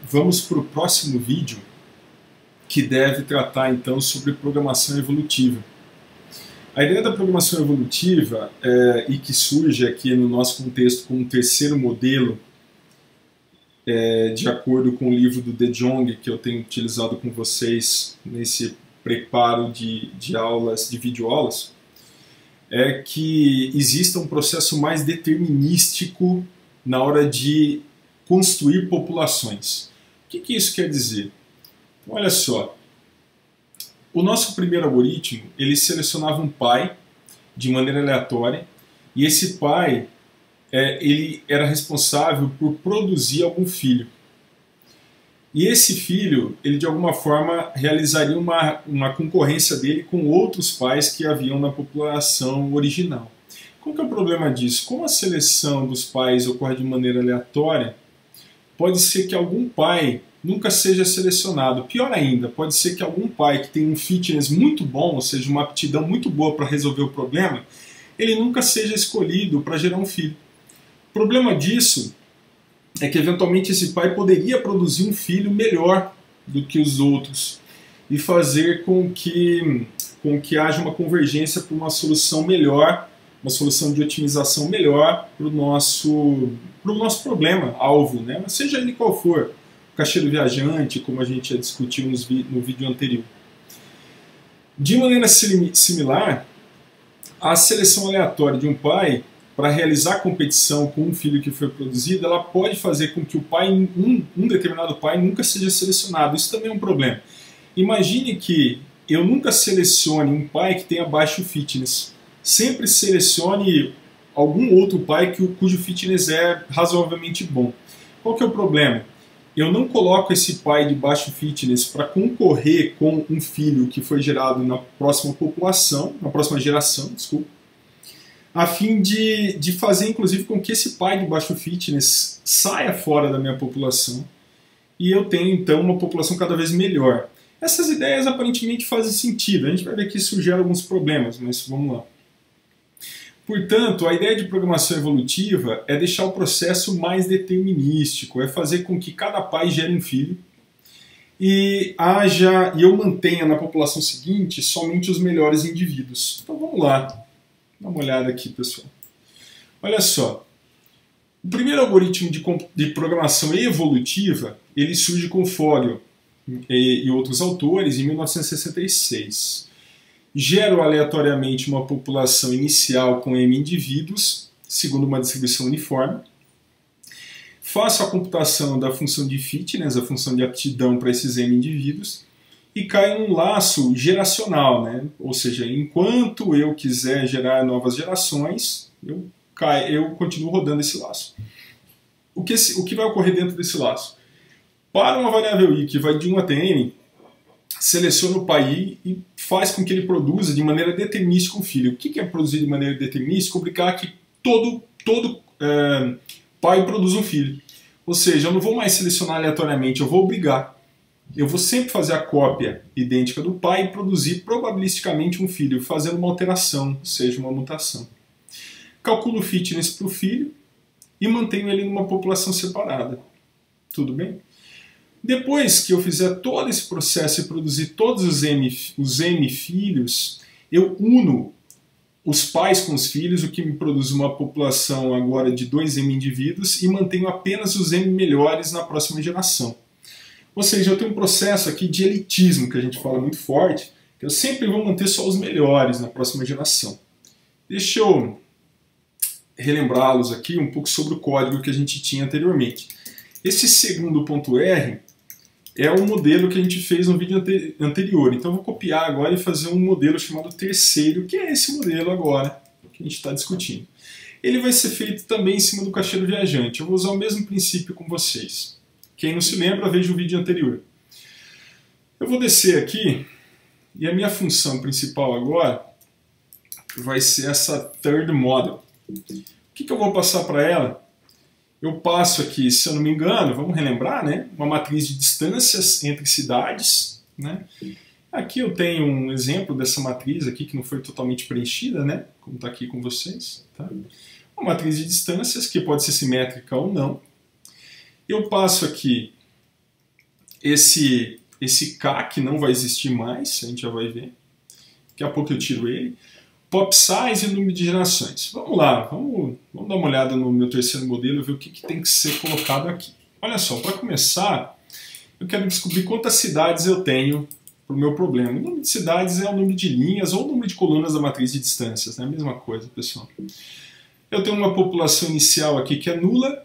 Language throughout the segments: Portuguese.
vamos para o próximo vídeo, que deve tratar então sobre programação evolutiva. A ideia da programação evolutiva, e que surge aqui no nosso contexto como um terceiro modelo, de acordo com o livro do De Jong, que eu tenho utilizado com vocês nesse preparo de aulas, de videoaulas, é que exista um processo mais determinístico na hora de construir populações. O que isso quer dizer? Então, olha só, o nosso primeiro algoritmo, ele selecionava um pai de maneira aleatória, e esse pai ele era responsável por produzir algum filho. E esse filho, ele de alguma forma realizaria uma concorrência dele com outros pais que haviam na população original. Qual que é o problema disso? Como a seleção dos pais ocorre de maneira aleatória, pode ser que algum pai nunca seja selecionado. Pior ainda, pode ser que algum pai que tem um fitness muito bom, ou seja, uma aptidão muito boa para resolver o problema, ele nunca seja escolhido para gerar um filho. O problema disso é que eventualmente esse pai poderia produzir um filho melhor do que os outros e fazer com que haja uma convergência para uma solução melhor, uma solução de otimização melhor para o nosso problema alvo, né? Mas seja ele qual for, o caixeiro viajante, como a gente já discutiu no vídeo anterior. De maneira similar, a seleção aleatória de um pai para realizar a competição com um filho que foi produzido, ela pode fazer com que o pai, um determinado pai nunca seja selecionado. Isso também é um problema. Imagine que eu nunca selecione um pai que tenha baixo fitness. Sempre selecione algum outro pai cujo fitness é razoavelmente bom. Qual que é o problema? Eu não coloco esse pai de baixo fitness para concorrer com um filho que foi gerado na próxima população, na próxima geração, desculpa, a fim de fazer, inclusive, com que esse pai de baixo fitness saia fora da minha população e eu tenha, então, uma população cada vez melhor. Essas ideias aparentemente fazem sentido. A gente vai ver que isso gera alguns problemas, mas vamos lá. Portanto, a ideia de programação evolutiva é deixar o processo mais determinístico, é fazer com que cada pai gere um filho e eu mantenha na população seguinte somente os melhores indivíduos. Então vamos lá. Dá uma olhada aqui, pessoal. Olha só. O primeiro algoritmo de programação evolutiva, ele surge com Fogel e outros autores em 1966. Gero aleatoriamente uma população inicial com M indivíduos, segundo uma distribuição uniforme. Faço a computação da função de fitness, a função de aptidão para esses M indivíduos, e cai num laço geracional, né? Ou seja, enquanto eu quiser gerar novas gerações, eu continuo rodando esse laço. O que vai ocorrer dentro desse laço? Para uma variável i que vai de 1 até n, seleciona o pai i e faz com que ele produza de maneira determinística um filho. O que é produzir de maneira determinística? Obrigar que todo pai produza um filho. Ou seja, eu não vou mais selecionar aleatoriamente, eu vou obrigar. Eu vou sempre fazer a cópia idêntica do pai e produzir probabilisticamente um filho, fazendo uma alteração, ou seja, uma mutação. Calculo o fitness para o filho e mantenho ele numa população separada. Tudo bem? Depois que eu fizer todo esse processo e produzir todos os M filhos, eu uno os pais com os filhos, o que me produz uma população agora de 2 M indivíduos, e mantenho apenas os M melhores na próxima geração. Ou seja, eu tenho um processo aqui de elitismo, que a gente fala muito forte, que eu sempre vou manter só os melhores na próxima geração. Deixa eu relembrá-los aqui um pouco sobre o código que a gente tinha anteriormente. Esse segundo ponto R é o modelo que a gente fez no vídeo anterior. Então eu vou copiar agora e fazer um modelo chamado terceiro, que é esse modelo agora que a gente está discutindo. Ele vai ser feito também em cima do caixeiro viajante. Eu vou usar o mesmo princípio com vocês. Quem não se lembra, veja o vídeo anterior. Eu vou descer aqui, e a minha função principal agora vai ser essa third model. O que eu vou passar para ela? Eu passo aqui, se eu não me engano, vamos relembrar, né? Uma matriz de distâncias entre cidades, né? Aqui eu tenho um exemplo dessa matriz aqui que não foi totalmente preenchida, né? Como está aqui com vocês. Tá? Uma matriz de distâncias que pode ser simétrica ou não. Eu passo aqui esse K que não vai existir mais, a gente já vai ver. Daqui a pouco eu tiro ele. Pop size e número de gerações. Vamos lá, vamos dar uma olhada no meu terceiro modelo e ver o que tem que ser colocado aqui. Olha só, para começar, eu quero descobrir quantas cidades eu tenho para o meu problema. O número de cidades é o número de linhas ou o número de colunas da matriz de distâncias, né? A mesma coisa, pessoal. Eu tenho uma população inicial aqui que é nula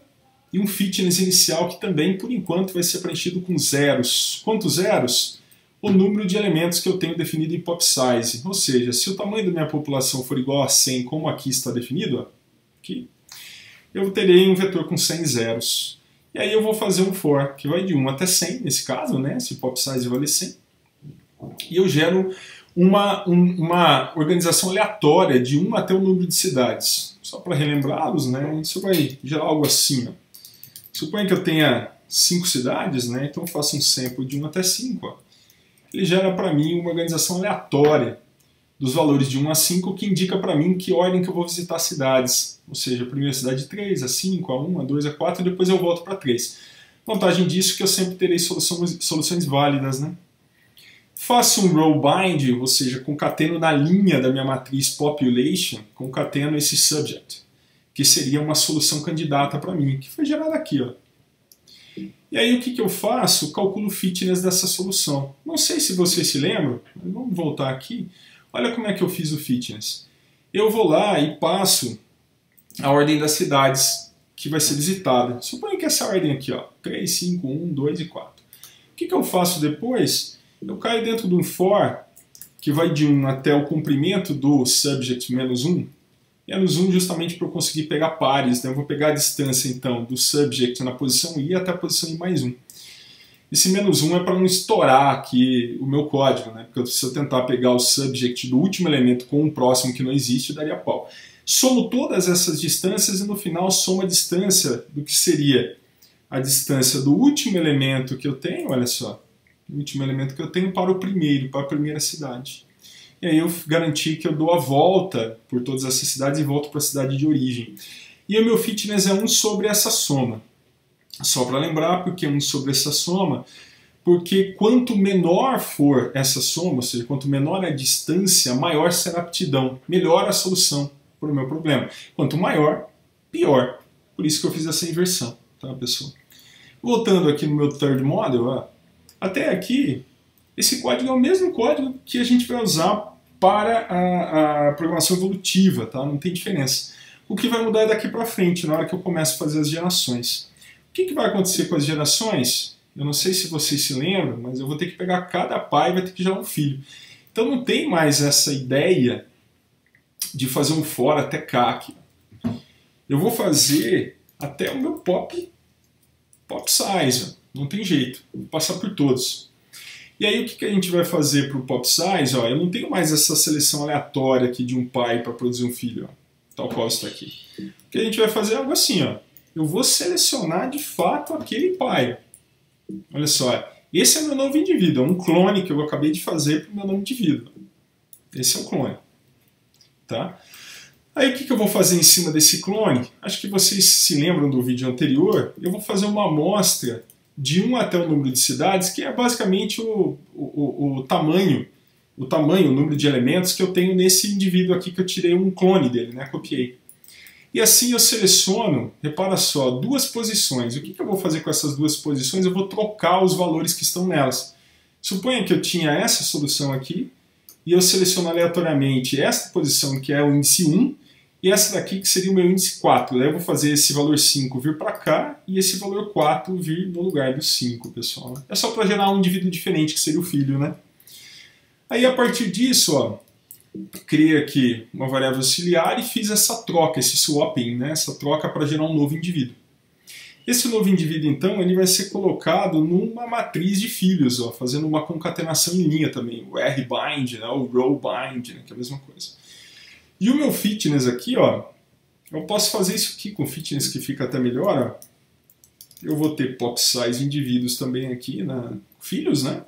e um fitness inicial que também, por enquanto, vai ser preenchido com zeros. Quantos zeros? O número de elementos que eu tenho definido em pop size. Ou seja, se o tamanho da minha população for igual a 100, como aqui está definido, ó, aqui, eu terei um vetor com 100 zeros. E aí eu vou fazer um for, que vai de 1 até 100, nesse caso, né, se pop size vale 100. E eu gero uma organização aleatória de 1 até o número de cidades. Só para relembrá-los, né, isso vai gerar algo assim. Ó. Suponha que eu tenha 5 cidades, né, então eu faço um sample de 1 até 5. Ó. Ele gera para mim uma organização aleatória dos valores de 1 a 5, que indica para mim que ordem que eu vou visitar cidades. Ou seja, a primeira cidade de 3, a 5, a 1, a 2, a 4, e depois eu volto para 3. Vantagem disso é que eu sempre terei soluções válidas, né? Faço um row bind, ou seja, concateno na linha da minha matriz population, concateno esse subject, que seria uma solução candidata para mim, que foi gerada aqui, ó. E aí o que eu faço? Calculo o fitness dessa solução. Não sei se vocês se lembram, mas vamos voltar aqui. Olha como é que eu fiz o fitness. Eu vou lá e passo a ordem das cidades que vai ser visitada. Suponha que essa ordem aqui, ó, 3, 5, 1, 2 e 4. O que eu faço depois? Eu caio dentro de um for que vai de 1 até o comprimento do subject menos 1. Menos 1 justamente para eu conseguir pegar pares, né? Eu vou pegar a distância então do subject na posição I até a posição I mais 1. Esse menos 1 é para não estourar aqui o meu código, né? Porque se eu tentar pegar o subject do último elemento com um próximo que não existe, daria pau. Somo todas essas distâncias e no final somo a distância do que seria a distância do último elemento que eu tenho, olha só, o último elemento que eu tenho para o primeiro, para a primeira cidade. E aí eu garanti que eu dou a volta por todas essas cidades e volto para a cidade de origem. E o meu fitness é 1 sobre essa soma. Só para lembrar, porque 1 sobre essa soma, porque quanto menor for essa soma, ou seja, quanto menor a distância, maior será a aptidão, melhor a solução para o meu problema. Quanto maior, pior. Por isso que eu fiz essa inversão, tá, pessoal? Voltando aqui no meu third model, ó, até aqui, esse código é o mesmo código que a gente vai usar para a programação evolutiva, tá? Não tem diferença. O que vai mudar é daqui para frente, na hora que eu começo a fazer as gerações. O que vai acontecer com as gerações? Eu não sei se vocês se lembram, mas eu vou ter que pegar cada pai e vai ter que gerar um filho. Então não tem mais essa ideia de fazer um for até K aqui. Eu vou fazer até o meu pop size, ó. Não tem jeito, vou passar por todos. E aí o que a gente vai fazer para o pop size? Ó, eu não tenho mais essa seleção aleatória aqui de um pai para produzir um filho, ó, tal qual está aqui. O que a gente vai fazer é algo assim, ó. Eu vou selecionar de fato aquele pai. Olha só, esse é meu novo indivíduo, é um clone que eu acabei de fazer para o meu novo indivíduo. Esse é o clone. Tá? Aí o que eu vou fazer em cima desse clone? Acho que vocês se lembram do vídeo anterior. Eu vou fazer uma amostra de 1 até o número de cidades, que é basicamente o tamanho, o número de elementos que eu tenho nesse indivíduo aqui que eu tirei um clone dele, né? Copiei. E assim eu seleciono, repara só, 2 posições. O que eu vou fazer com essas 2 posições? Eu vou trocar os valores que estão nelas. Suponha que eu tinha essa solução aqui, e eu seleciono aleatoriamente esta posição, que é o índice 1, e essa daqui que seria o meu índice 4. Daí eu vou fazer esse valor 5 vir para cá, e esse valor 4 vir no lugar do 5, pessoal. É só para gerar um indivíduo diferente, que seria o filho, né? Aí a partir disso, ó, criei aqui uma variável auxiliar e fiz essa troca, esse swapping, né? Essa troca para gerar um novo indivíduo. Esse novo indivíduo, então, ele vai ser colocado numa matriz de filhos, ó, fazendo uma concatenação em linha também, o rbind, né? O rowbind, né? Que é a mesma coisa. E o meu fitness aqui, ó, eu posso fazer isso aqui com fitness que fica até melhor, ó. Eu vou ter pop size indivíduos também aqui, filhos, né?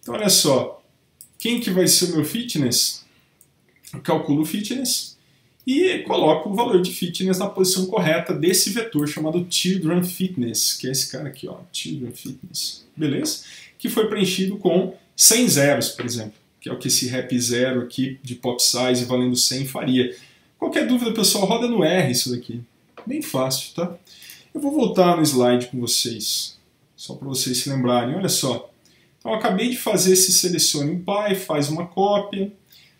Então, olha só, quem que vai ser o meu fitness? Eu calculo o fitness e coloco o valor de fitness na posição correta desse vetor chamado Children Fitness, que é esse cara aqui, ó, Children Fitness, beleza? Que foi preenchido com 100 zeros, por exemplo, que é o que esse rep 0 aqui de pop size valendo 100 faria. Qualquer dúvida, pessoal, roda no R isso daqui. Bem fácil, tá? Eu vou voltar no slide com vocês, só para vocês se lembrarem. Olha só. Então, eu acabei de fazer esse selecione um pai, faz uma cópia,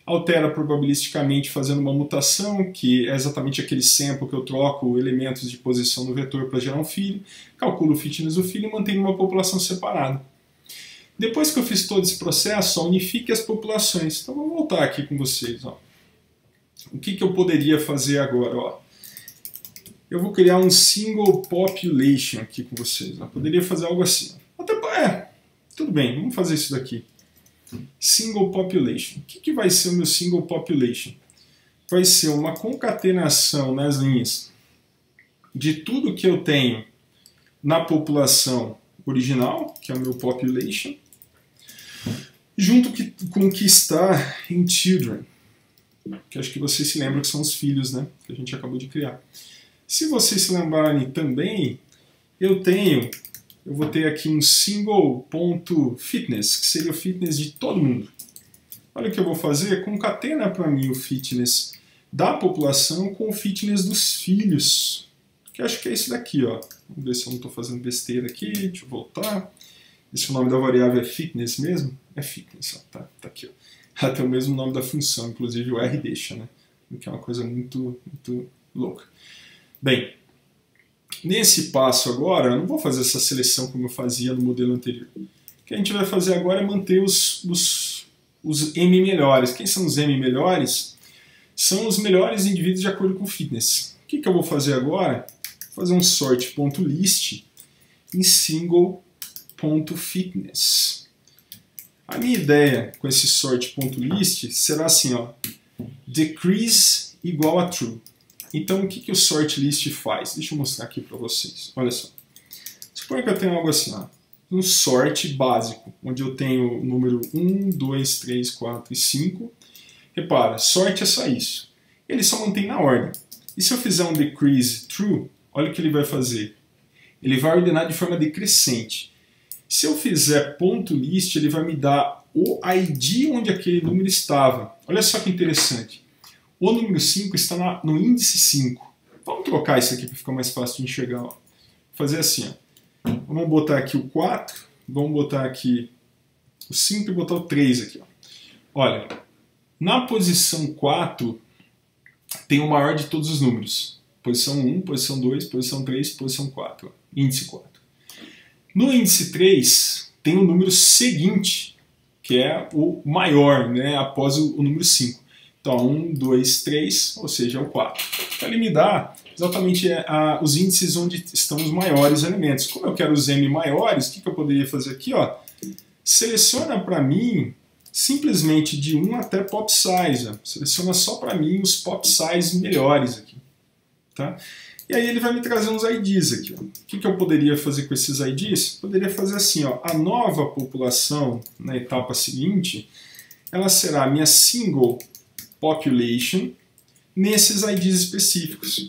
altera probabilisticamente fazendo uma mutação, que é exatamente aquele sample que eu troco elementos de posição no vetor para gerar um filho, calculo o fitness do filho e mantenho uma população separada. Depois que eu fiz todo esse processo, unifique as populações. Então, vou voltar aqui com vocês. Ó. O que eu poderia fazer agora? Ó. Eu vou criar um single population aqui com vocês. Ó. Poderia fazer algo assim. Até, tudo bem, vamos fazer isso daqui. Single population. O que vai ser o meu single population? Vai ser uma concatenação nas linhas de tudo que eu tenho na população original, que é o meu population, junto com o que está em children, que acho que vocês se lembram que são os filhos, né, que a gente acabou de criar. Se vocês se lembrarem também, eu vou ter aqui um single.fitness, que seria o fitness de todo mundo. Olha o que eu vou fazer, concatena para mim o fitness da população com o fitness dos filhos, que acho que é esse daqui, ó. Vamos ver se eu não estou fazendo besteira aqui, deixa eu voltar. Esse o nome da variável é fitness mesmo? É fitness, ó. Tá aqui, ó. Até o mesmo nome da função, inclusive o R deixa, né? O que é uma coisa muito, muito louca. Bem, nesse passo agora, eu não vou fazer essa seleção como eu fazia no modelo anterior. O que a gente vai fazer agora é manter os M melhores. Quem são os M melhores? São os melhores indivíduos de acordo com o fitness. O que eu vou fazer agora? Vou fazer um sort.list em single.fitness. A minha ideia com esse sort.list será assim, ó, decrease igual a true. Então, o que o sort list faz? Deixa eu mostrar aqui para vocês. Olha só. Suponha que eu tenho algo assim, ó, um sort básico, onde eu tenho o número 1, 2, 3, 4 e 5. Repara, sort é só isso. Ele só mantém na ordem. E se eu fizer um decrease true, olha o que ele vai fazer. Ele vai ordenar de forma decrescente. Se eu fizer ponto list, ele vai me dar o ID onde aquele número estava. Olha só que interessante. O número 5 está no índice 5. Vamos trocar isso aqui para ficar mais fácil de enxergar. Ó. Vou fazer assim. Ó. Vamos botar aqui o 4, vamos botar aqui o 5 e botar o 3 aqui. Ó. Olha, na posição 4 tem o maior de todos os números. Posição 1, posição 2, posição 3, posição 4. Ó. Índice 4. No índice 3 tem o número seguinte, que é o maior, né, após o número 5. Então, 1, 2, 3, ou seja, é o 4. Então, ele me dá exatamente os índices onde estão os maiores elementos. Como eu quero os M maiores, o que eu poderia fazer aqui? Ó? Seleciona para mim simplesmente de 1 até pop size. Ó. Seleciona só para mim os pop size melhores aqui. Tá? E aí ele vai me trazer uns IDs aqui. Ó. O que eu poderia fazer com esses IDs? Poderia fazer assim, ó, a nova população na etapa seguinte, ela será a minha single population nesses IDs específicos.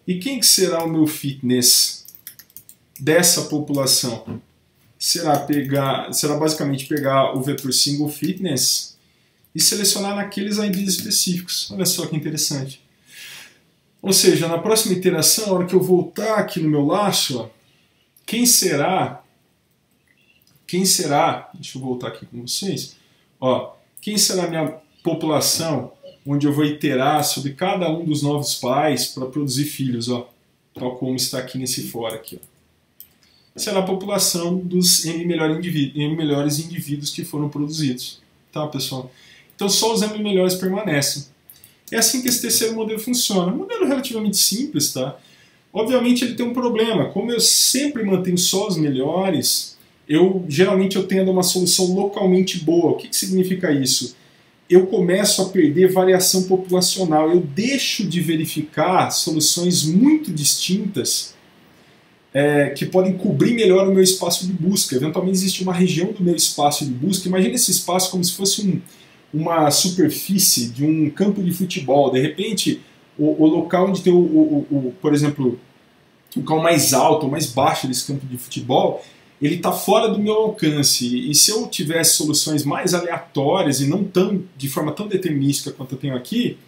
E quem que será o meu fitness dessa população? Será basicamente pegar o vetor single fitness e selecionar naqueles IDs específicos. Olha só que interessante. Ou seja, na próxima iteração, na hora que eu voltar aqui no meu laço, ó, quem será, deixa eu voltar aqui com vocês, ó, quem será a minha população onde eu vou iterar sobre cada um dos novos pais para produzir filhos, ó, tal como está aqui nesse fora aqui, ó. Será a população dos M melhores indivíduos que foram produzidos, tá, pessoal? Então só os M melhores permanecem. É assim que esse terceiro modelo funciona. Um modelo relativamente simples, tá? Obviamente ele tem um problema. Como eu sempre mantenho só os melhores, geralmente eu tendo uma solução localmente boa. O que significa isso? Eu começo a perder variação populacional. Eu deixo de verificar soluções muito distintas que podem cobrir melhor o meu espaço de busca. Eventualmente existe uma região do meu espaço de busca. Imagina esse espaço como se fosse uma superfície de um campo de futebol. De repente, o local onde tem, por exemplo, o local mais alto ou mais baixo desse campo de futebol, ele está fora do meu alcance. E se eu tivesse soluções mais aleatórias e não de forma tão determinística quanto eu tenho aqui,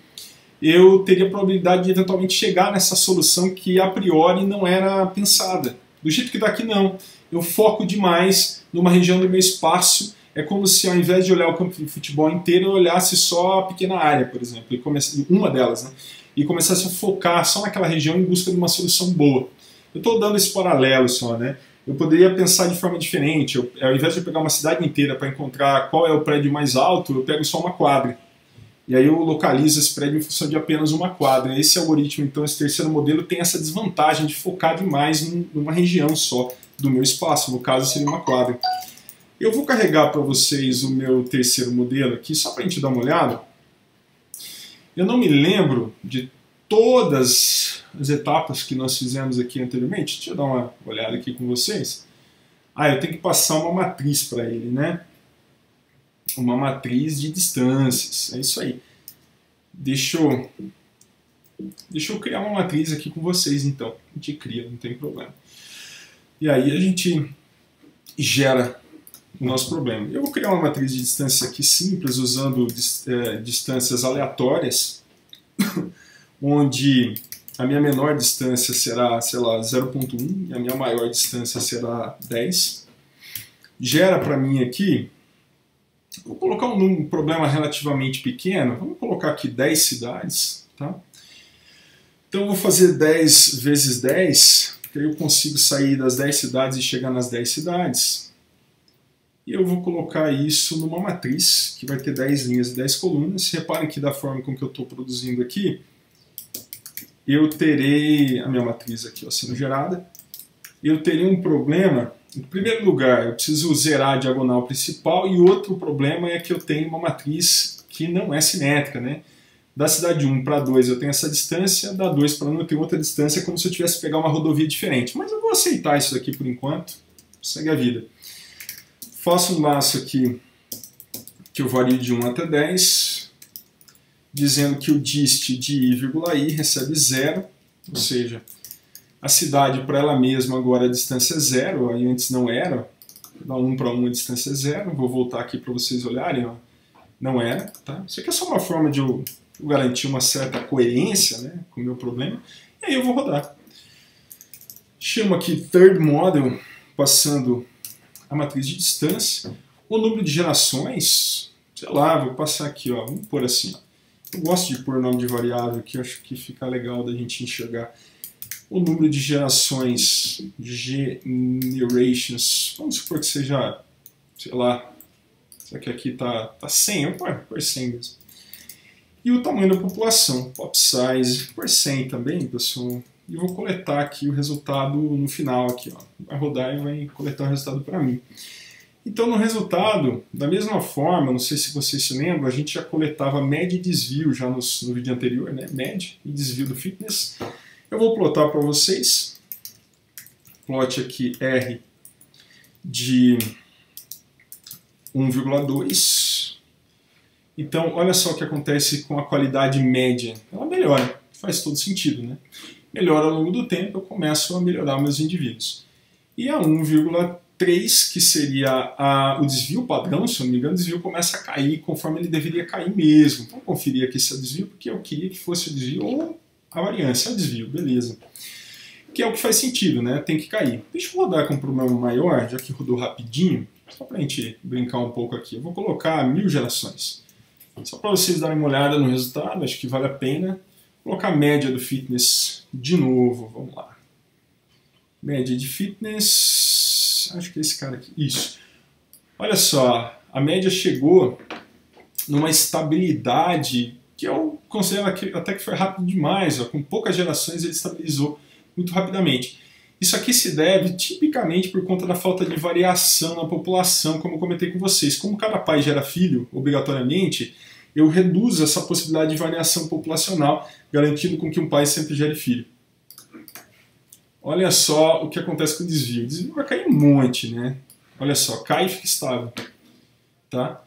eu teria a probabilidade de eventualmente chegar nessa solução que a priori não era pensada. Do jeito que está aqui, não. Eu foco demais numa região do meu espaço. É como se, ao invés de olhar o campo de futebol inteiro, eu olhasse só a pequena área, por exemplo, uma delas, né? E começasse a focar só naquela região em busca de uma solução boa. Eu estou dando esse paralelo só, né? Eu poderia pensar de forma diferente. Ao invés de eu pegar uma cidade inteira para encontrar qual é o prédio mais alto, eu pego só uma quadra. E aí eu localizo esse prédio em função de apenas uma quadra. Esse algoritmo, então, esse terceiro modelo, tem essa desvantagem de focar demais numa região só do meu espaço. No caso, seria uma quadra. Eu vou carregar para vocês o meu terceiro modelo aqui, só para a gente dar uma olhada. Eu não me lembro de todas as etapas que nós fizemos aqui anteriormente. Deixa eu dar uma olhada aqui com vocês. Eu tenho que passar uma matriz para ele, né? Uma matriz de distâncias. É isso aí. Deixa eu criar uma matriz aqui com vocês, então. A gente cria, não tem problema. E aí a gente gera o nosso problema. Eu vou criar uma matriz de distâncias aqui simples, usando distâncias aleatórias, onde a minha menor distância será, sei lá, 0.1 e a minha maior distância será 10. Gera para mim aqui, vou colocar um problema relativamente pequeno, vamos colocar aqui 10 cidades, tá? Então eu vou fazer 10 vezes 10, que aí eu consigo sair das 10 cidades e chegar nas 10 cidades. E eu vou colocar isso numa matriz, que vai ter 10 linhas e 10 colunas. Reparem que da forma com que eu estou produzindo aqui, eu terei a minha matriz aqui ó, sendo gerada. Eu terei um problema. Em primeiro lugar, eu preciso zerar a diagonal principal, e outro problema é que eu tenho uma matriz que não é simétrica, né? Da cidade 1 para 2 eu tenho essa distância, da 2 para 1 eu tenho outra distância, como se eu tivesse que pegar uma rodovia diferente. Mas eu vou aceitar isso daqui por enquanto, segue a vida. Faço um laço aqui que eu vario de 1 até 10, dizendo que o dist de i,i recebe 0, ou seja, a cidade para ela mesma agora a distância é 0, aí antes não era, da 1 para 1 a distância é 0, vou voltar aqui para vocês olharem, ó. Não era, tá? Isso aqui é só uma forma de eu garantir uma certa coerência, né, com o meu problema, e aí eu vou rodar. Chamo aqui third model, passando a matriz de distância, o número de gerações, sei lá, vou passar aqui, ó, vamos pôr assim, ó. Eu gosto de pôr nome de variável aqui, acho que fica legal da gente enxergar. O número de gerações, generations, vamos supor que seja, sei lá, isso aqui tá 100, eu por 100 mesmo. E o tamanho da população, pop size, por 100 também, pessoal. E vou coletar aqui o resultado no final, aqui, ó. Vai rodar e vai coletar o resultado para mim. Então, no resultado, da mesma forma, não sei se vocês se lembram, a gente já coletava média e desvio já no vídeo anterior, né? Média e desvio do fitness. Eu vou plotar para vocês. Plot aqui R de 1,2. Então, olha só o que acontece com a qualidade média. Ela melhora, faz todo sentido, né? Melhora ao longo do tempo, eu começo a melhorar meus indivíduos. E a 1,3, que seria o desvio padrão, se eu não me engano, o desvio começa a cair conforme ele deveria cair mesmo. Vamos conferir aqui se é o desvio, porque eu queria que fosse o desvio ou a variância. É o desvio, beleza. Que é o que faz sentido, né? Tem que cair. Deixa eu rodar com um problema maior, já que rodou rapidinho, só para a gente brincar um pouco aqui. Eu vou colocar 1000 gerações. Só para vocês darem uma olhada no resultado, acho que vale a pena. Vou colocar a média do fitness de novo, vamos lá. Média de fitness, acho que é esse cara aqui, isso. Olha só, a média chegou numa estabilidade que eu considero até que foi rápido demais, ó. Com poucas gerações ele estabilizou muito rapidamente. Isso aqui se deve tipicamente por conta da falta de variação na população, como eu comentei com vocês. Como cada pai gera filho, obrigatoriamente, eu reduzo essa possibilidade de variação populacional, garantindo com que um pai sempre gere filho. Olha só o que acontece com o desvio. O desvio vai cair um monte, né? Olha só, cai e fica estável. Tá?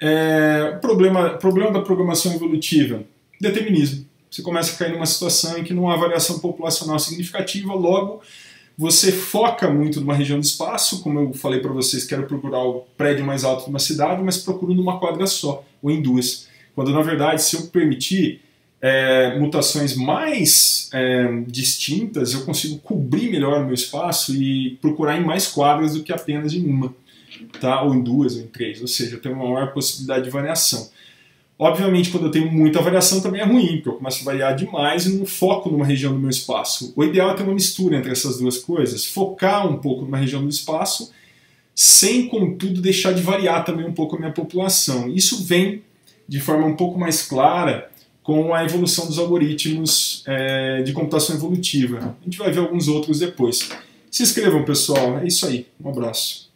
O problema da programação evolutiva, determinismo. Você começa a cair numa situação em que não há variação populacional significativa, logo você foca muito numa região do espaço, como eu falei para vocês, quero procurar o prédio mais alto de uma cidade, mas procuro numa quadra só, ou em duas. Quando na verdade, se eu permitir mutações mais distintas, eu consigo cobrir melhor o meu espaço e procurar em mais quadras do que apenas em uma, tá? Ou em duas, ou em três, ou seja, eu tenho uma maior possibilidade de variação. Obviamente, quando eu tenho muita variação também é ruim, porque eu começo a variar demais e não foco numa região do meu espaço. O ideal é ter uma mistura entre essas duas coisas, focar um pouco numa região do espaço, sem, contudo, deixar de variar também um pouco a minha população. Isso vem de forma um pouco mais clara com a evolução dos algoritmos de computação evolutiva. A gente vai ver alguns outros depois. Se inscrevam, pessoal. É isso aí. Um abraço.